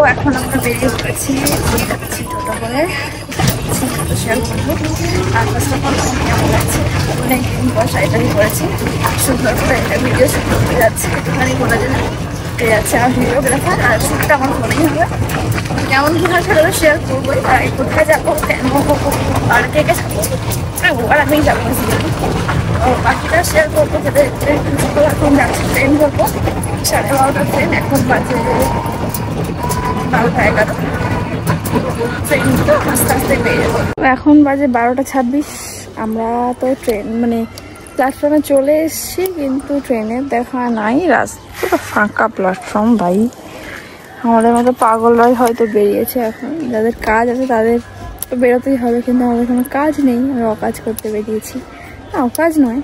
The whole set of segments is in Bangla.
তো এখন আমরা বেরিয়ে পড়েছি টোটো করে শেয়ার করবো। আর ফার্স্ট অফ অল কেমন লাগছে, অনেকদিন পর শাড়িটারি করেছি, সুন্দর করে একটা ভিডিও শুট করতে যাচ্ছে, একটুখানি বলে যাচ্ছে আমার ভিডিওগ্রাফার। আর শ্যুটটা আমার ফোনেই হবে, কেমন কি হয় সেটা শেয়ার করবোই। আর কোথায় যাবো, কেন আর কে কে যাবো, আর আমি যাবো বাকিটা শেয়ার করবো। যাতে এখন যাচ্ছি ট্রেন করবো, 12:30 ট্রেন, এখন বাজে 12:11। আস্তে আস্তে পেয়ে যাবো। এখন বাজে 12:26। আমরা তো ট্রেন মানে প্ল্যাটফর্মে চলে এসেছি, কিন্তু ট্রেনের দেখা নাই, রাস্তা ফাঁকা প্ল্যাটফর্ম। ভাই আমাদের মতো পাগলরাই হয়তো বেরিয়েছে এখন, যাদের কাজ আছে তাদের তো বেরোতেই হবে, কিন্তু আমাদের কোনো কাজ নেই, আমরা অকাজ করতে বেরিয়েছি। না অকাজ নয়,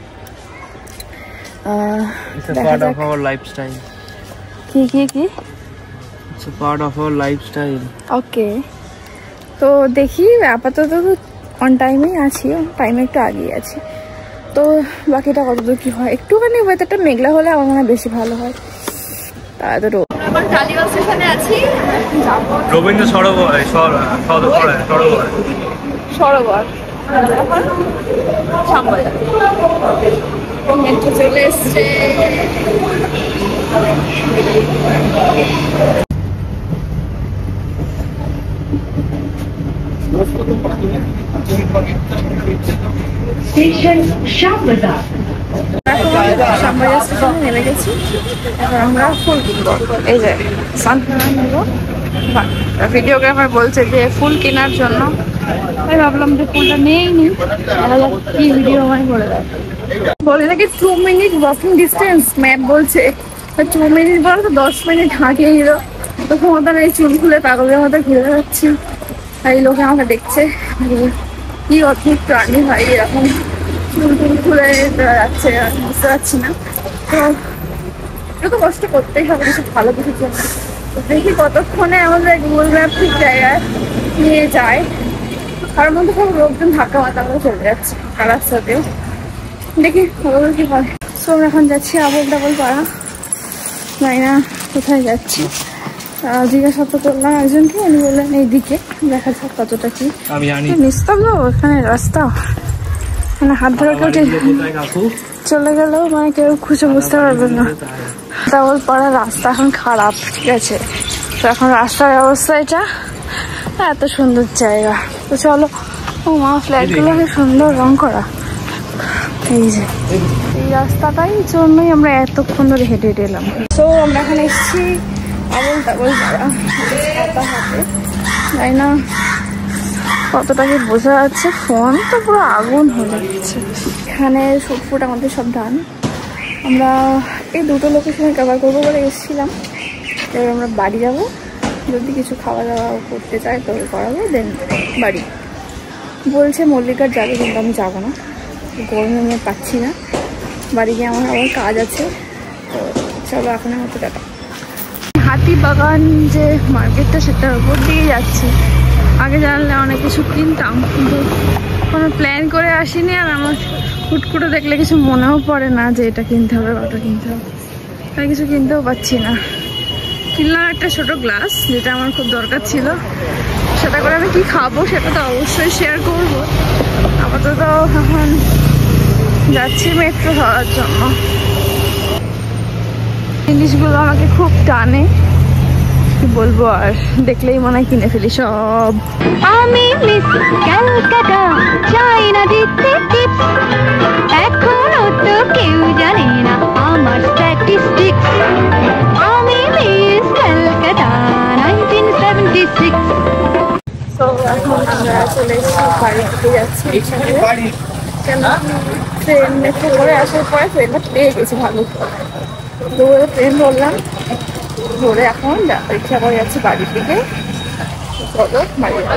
ওকে। তো দেখি আপাতত অন টাইমেই আছি, টাইমে একটু আগিয়ে আছি। তো বাকিটা কতদূর কি হয়, একটুখানি ওয়েদারটা মেঘলা হলে আমার মনে হয় বেশি ভালো হয়। তাড়াতাড়ি টালিগঞ্জ স্টেশনে আছি, রবীন্দ্র সরোবর মেট্রো চলে এসছে। শ্যামবাজার স্টেশনে নেমে গেছি, এখন আমরা ফুল কিনবো। এই যে সানফ্লাওয়ার নেবো, ভিডিওগ্রাফার বলছে যে ফুল কেনার জন্য। আমি ভাবলাম যে ফুলটা নেই নি, কি ভিডিও আমায় বলে দেয়, বলে নাকি 2 মিনিট ওয়াকিং ডিস্টেন্স ম্যাপ বলছে। 2 মিনিট বলো তো 10 মিনিট হাঁটিয়ে গেল। তো ক্ষমতা নেই, চুল খুলে পাগলের মতো ঘুরে যাচ্ছি, আর এই লোকে আমাকে দেখছে কি অদ্ভুত প্রাণী ভাই, এরকম চুল খুলে যাচ্ছে, বুঝতে পারছি না। তো একটু তো কষ্ট করতেই হবে কিছু ভালো কিছুর জন্য। দেখি কতক্ষণে আমাদের গুগল ম্যাপ ঠিক জায়গায় নিয়ে যায়। তার মধ্যে সব লোকজন ধাক্কা মাথা করে চলে যাচ্ছে রাস্তাতেও, দেখি খবর কি হয়। সো আমরা এখন যাচ্ছি আবল ডাবল পাড়া, জানি না কোথায় যাচ্ছি। জিজ্ঞাসা করলাম একজনকে, উনি বললেন এইদিকে, দেখা যাক কতটা কি নিস্তব্ধ এখানে রাস্তা, মানে হাত ধরে কেউ চলে গেলেও মানে কেউ খুঁজে বুঝতে পারবে না। ডাবল পাড়া রাস্তা এখন খারাপ, ঠিক আছে, তো এখন রাস্তার অবস্থা এটা। এত সুন্দর জায়গা, তো চলো। ও মা, ফ্ল্যাটগুলো কি সুন্দর রং করা। এই যে এই রাস্তাটাই জন্যই আমরা এতক্ষণ ধরে হেঁটে হেঁটে এলাম। তো আমরা এখন এসেছি আবল ডাবল পাড়া হাতে, তাই না কতটা কি বোঝা যাচ্ছে, ফোন তো পুরো আগুন হয়ে যাচ্ছে। এখানে ফুট আমাদের সব ডান, আমরা এই দুটো লোকেশনে কভার করবো বলে এসেছিলাম। এবার আমরা বাড়ি যাবো, যদি কিছু খাওয়া দাওয়া করতে চাই তো করাবো, দেন বাড়ি। বলছে মল্লিকার যাবে, কিন্তু আমি যাবো না, গরমে নিয়ে পাচ্ছি না। বাড়ি গিয়ে আমার আবার কাজ আছে, তো চলো এখনের মতো টাটা। হাতিবাগান যে মার্কেটটা, সেটার উপর দিয়ে যাচ্ছি। আগে জানলে অনেক কিছু কিনতাম, কিন্তু কোনো প্ল্যান করে আসিনি। আর আমার হুট করে দেখলে কিছু মনেও পড়ে না যে এটা কিনতে হবে ওটা কিনতে হবে, তাই কিছু কিনতেও পাচ্ছি না। কিনলাম একটা ছোট গ্লাস, যেটা আমার খুব দরকার ছিল। সেটা করে আমি কি খাবো সেটা তো অবশ্যই শেয়ার করবো। আপাতত এখন যাচ্ছি মেট্রো ধরার জন্য। জিনিসগুলো আমাকে খুব টানে, কি বলবো, আর দেখলেই মনে হয় কিনে ফেলি সব। আমি মিস ক্যালকাটা, চাই না দিতে টিপস, এখনো তো কেউ জানে না আমার স্ট্যাটিস্টিক্স। আমি মিস ক্যালকাটা 1976। তো এখন আমরা চলে এসেছি বাড়ি থেকে যাচ্ছি, কেন ট্রেন মেট্রো করে আসার পরে ট্রেনটা পেয়ে গেছি ভালো, দৌড়ে ট্রেন ধরলাম, ধরে এখন রিক্সা করে যাচ্ছি বাড়ির দিকে।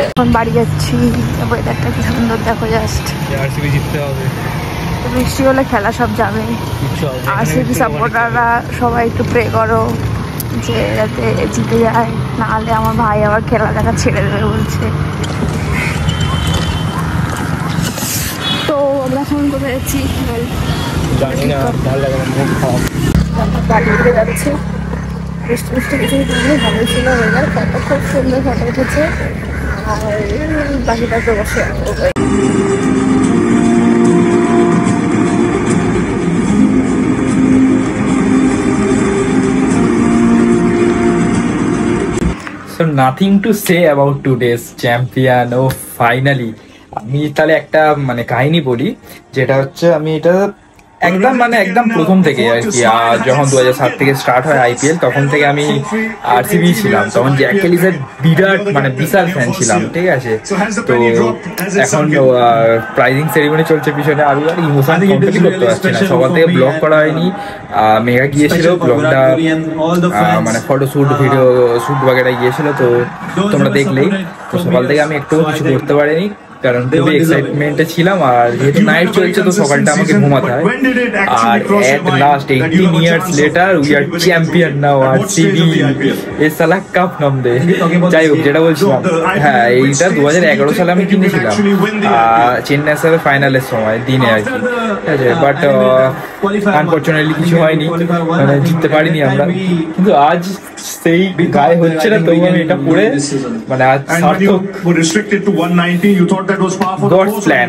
এখন বাড়ি যাচ্ছি, ওয়েদারটা কি সুন্দর দেখো, জাস্ট বৃষ্টি হলে খেলা সব যাবে। আরসিবি সাপোর্টাররা সবাই একটু প্রে করো যে যাতে জিতে যায়, নাহলে আমার ভাই আবার খেলা দেখা ছেড়ে দেবে বলছে। তো আমরা এখন কোথায় যাচ্ছি জানি না, ভালো লাগে না, মুখ খারাপ। বাড়ি দিকে যাচ্ছি, বৃষ্টি বৃষ্টি কিছু খুবই ভালো ছিল ওয়েদার, ফটো খুব সুন্দর ফটো উঠেছে। আর বাকিটাতে বসে So nothing to say about today's champion. Oh, finally. আমি তাহলে একটা মানে কাহিনী বলি, যেটা হচ্ছে আমি এটা একদম প্রথম থেকে আর কি, যখন 2007 থেকে স্টার্ট হয় আইপিএল, তখন থেকে আমি আরসিবি ছিলাম। তখন জ্যাক ক্যালিসের বিরাট মানে বিশাল ফ্যান ছিলাম, ঠিক আছে। তো এখন প্রাইজিং সেরিমনি চলছে পিছনে, আমি আর ইমোশন কন্ট্রোল করতে পারছি না। সকাল থেকে ব্লগ করা হয়নি, মেঘা গিয়েছিল ব্লগটা মানে ফটো শুট ভিডিও শুট বাগেরা গিয়েছিল, তো তোমরা দেখলেই। তো সকাল থেকে আমি একটু কিছু করতে পারিনি, কারণ খুবই এক্সাইটমেন্টে ছিলাম। আর যেহেতু নাইট চলছে তো সকালটা আমাকে ঘুমাতে হয়। আর at last 18 years later we are champion now, RCB এ সালা কাপ নাম দে। যাই হোক, যেটা বলছিলাম, হ্যাঁ এইটা 2011 সালে আমি কিনেছিলাম চেন্নাই সাথে ফাইনালের সময় দিনে আর কি, ঠিক আছে। বাট আনফরচুনেটলি কিছু হয়নি, মানে জিততে পারিনি আমরা। কিন্তু আজ সেই গায়ে হচ্ছে না, তবু আমি এটা পড়ে মানে আজ সার্থক God's plan.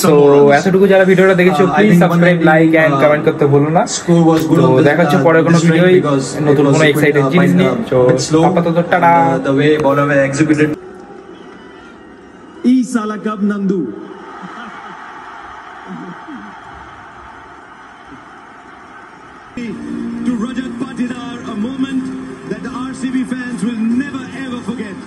So এতটুকু যারা ভিডিওটা দেখেছো, please subscribe, like and comment করতে ভুলো না। তো দেখা হচ্ছে পরে কোনো ভিডিওই নতুন কোনো এক্সাইটেড জিনিস নিয়ে। তো আপাতত tata. E Sala Cup Nandu. To Rajat Patidar, a moment that the RCB fans will never ever forget.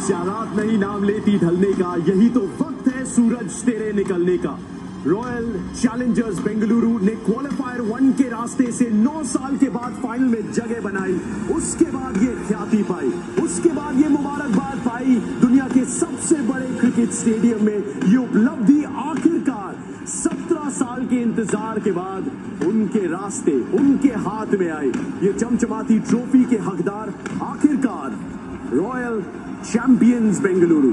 स्यारात नहीं नाम लेती ढलने का, यही तो वक्त है सूरज तेरे निकलने का। रॉयल चैलेंजर्स बेंगलुरु ने क्वालिफायर 1 के रास्ते से 9 साल के बाद फाइनल में जगह बनाई। उसके बाद ये ख्याति पाई, उसके बाद ये मुबारकबाद पाई। दुनिया के सबसे बड़े क्रिकेट स्टेडियम में ये उपलब्धि आखिरकार 17 साल के इंतजार के बाद उनके रास्ते, उनके हाथ में आई। ये चमचमाती ट्रॉफी के हकदार आखिरकार रॉयल चैंपियंस बेंगलुरु।